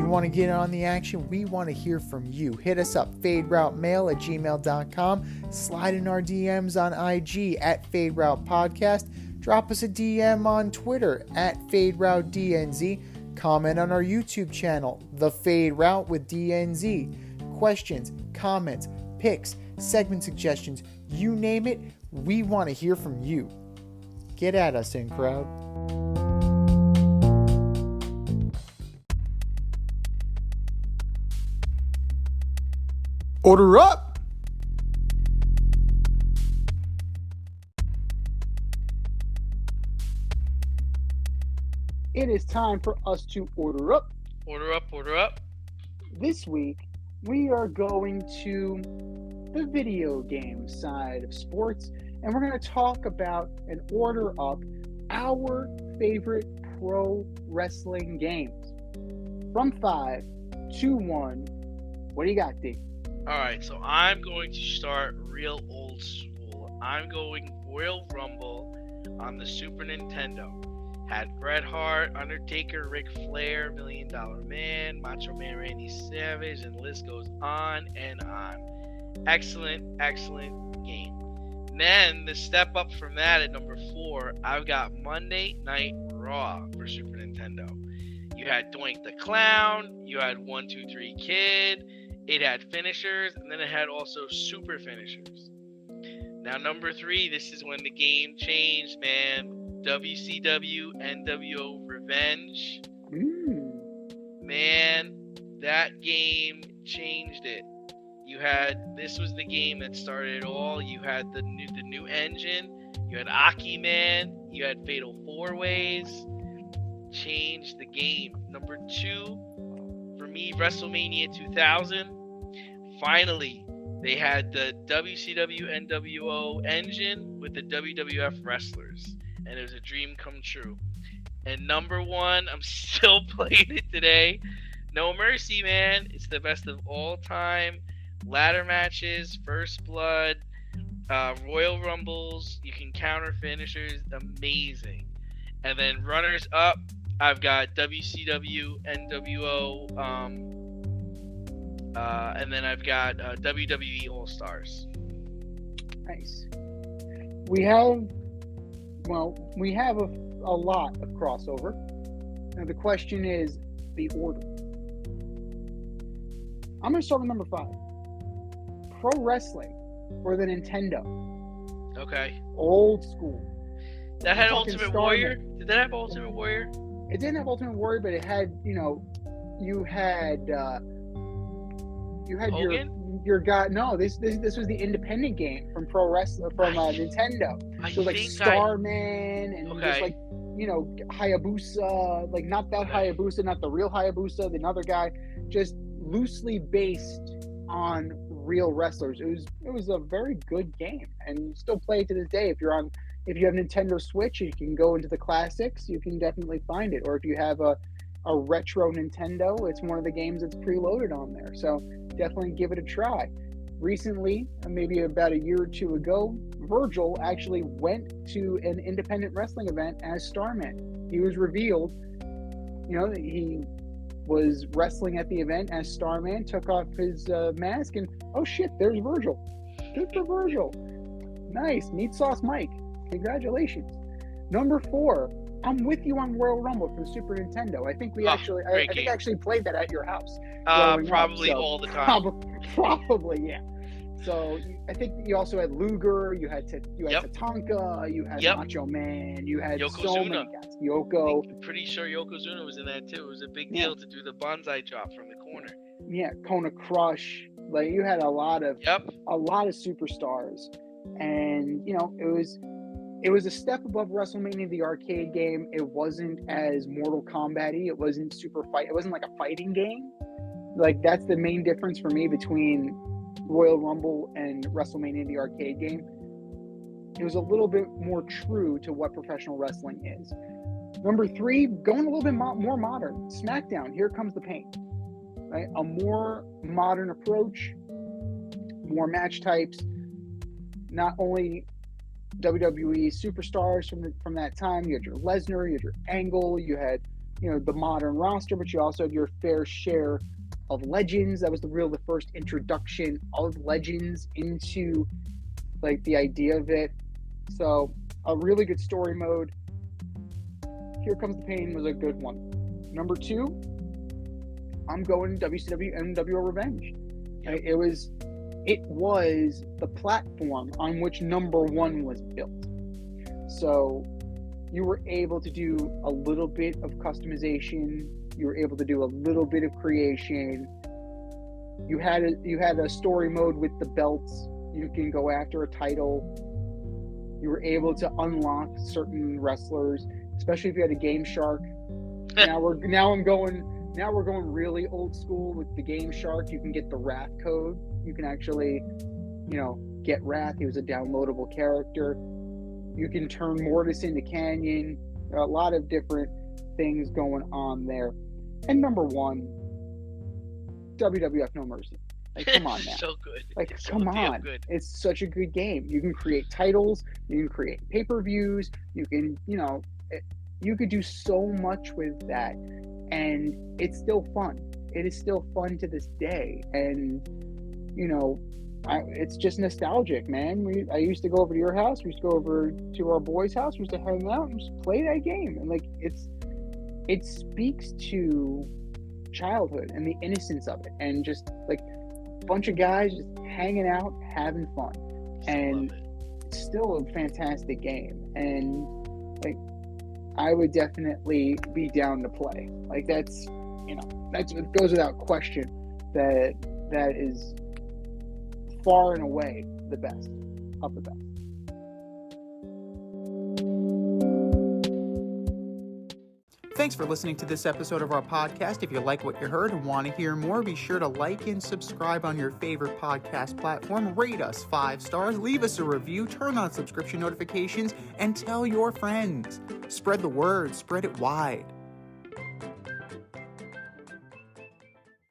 You want to get on the action? We want to hear from you. Hit us up, faderoutemail@gmail.com. Slide in our DMs on IG @FadeRoutePodcast. Drop us a DM on Twitter @FadeRouteDNZ. Comment on our YouTube channel, The Fade Route with DNZ. Questions, comments, picks, segment suggestions, you name it, we want to hear from you. Get at us, in crowd. Order up! It is time for us to order up. Order up, order up. This week, we are going to the video game side of sports, and we're going to talk about and order up our favorite pro wrestling games. From 5 to 1, what do you got, D? All right, so I'm going to start real old school. I'm going Royal Rumble on the Super Nintendo. Had Bret Hart, Undertaker, Ric Flair, $1 Million Man, Macho Man Randy Savage, and the list goes on and on. Excellent, excellent game. And then the step up from that at number 4, I've got Monday Night Raw for Super Nintendo. You had Doink the Clown, you had 1, 2, 3 Kid, it had finishers, and then it had also super finishers. Now number 3, this is when the game changed, man. WCW NWO Revenge. Man, that game changed it. This was the game that started it all. You had the new engine. You had Aki Man. You had Fatal 4-Ways. Changed the game. Number 2, for me, WrestleMania 2000. Finally, they had the WCW NWO engine with the WWF wrestlers. And it was a dream come true. And number 1, I'm still playing it today. No Mercy, man. It's the best of all time. Ladder matches, First Blood, Royal Rumbles. You can counter finishers. Amazing. And then runners up, I've got WCW, NWO, and then I've got WWE All Stars. Nice. We have a lot of crossover. Now the question is the order. I'm going to start with number 5. Pro wrestling for the Nintendo. Okay. Old school. That had Ultimate Warrior? Did that have Ultimate Warrior? It didn't have Ultimate Warrior, but it had, you had Hogan? your guy. No, this was the independent game from Pro Wrestling from Nintendo. So like Starman and just like Hayabusa, like not that Hayabusa, not the real Hayabusa, another guy, just loosely based on real wrestlers. It was a very good game, and you still play it to this day. If you have Nintendo Switch, you can go into the classics. You can definitely find it, or if you have a retro Nintendo, it's one of the games that's preloaded on there. So definitely give it a try. Recently, maybe about a year or two ago, Virgil actually went to an independent wrestling event as Starman. He was revealed, he was wrestling at the event as Starman, took off his mask, and oh shit, there's Virgil. Good for Virgil. Nice. Meat Sauce Mike. Congratulations. Number 4, I'm with you on Royal Rumble from Super Nintendo. I think I actually played that at your house. Probably up, so all the time. Probably, yeah. So I think you also had Luger, you had Tatanka, you had Macho Man, you had so many guys. Yoko. I'm pretty sure Yokozuna was in that too. It was a big deal to do the bonsai drop from the corner. Yeah, Kona Crush. Like you had a lot of superstars, and it was a step above WrestleMania, the arcade game. It wasn't as Mortal Kombat-y. It wasn't It wasn't like a fighting game. Like that's the main difference for me between Royal Rumble and WrestleMania, the arcade game. It was a little bit more true to what professional wrestling is. Number 3, going a little bit more modern. SmackDown, Here Comes the Pain. Right? A more modern approach, more match types. Not only WWE superstars from that time. You had your Lesnar, you had your Angle, you had the modern roster, but you also have your fair share of legends. That was the first introduction of legends into like the idea of it. So a really good story mode. Here Comes the Pain was a good one. Number 2, I'm going WCW NWO Revenge. Yep. It was the platform on which number 1 was built. So you were able to do a little bit of customization. You were able to do a little bit of creation. You had a story mode with the belts. You can go after a title. You were able to unlock certain wrestlers, especially if you had a Game Shark. Now we're going really old school with the Game Shark. You can get the Wrath code. You can actually, get Wrath. He was a downloadable character. You can turn Mortis into Canyon. There are a lot of different things going on there. And number 1, WWF No Mercy. Like, come on now. So good. Like, it's come on. Good. It's such a good game. You can create titles. You can create pay-per-views. You can, you could do so much with that. And it's still fun. It is still fun to this day. And, it's just nostalgic, man. I used to go over to your house. We used to go over to our boys' house. We used to hang out and just play that game. And, like, it speaks to childhood and the innocence of it. And just, like, a bunch of guys just hanging out, having fun. And it's still a fantastic game. And, like, I would definitely be down to play. Like, it goes without question that is far and away the best of the best. Thanks for listening to this episode of our podcast. If you like what you heard and want to hear more, be sure to like and subscribe on your favorite podcast platform. Rate us 5 stars, leave us a review, turn on subscription notifications, and tell your friends. Spread the word, spread it wide.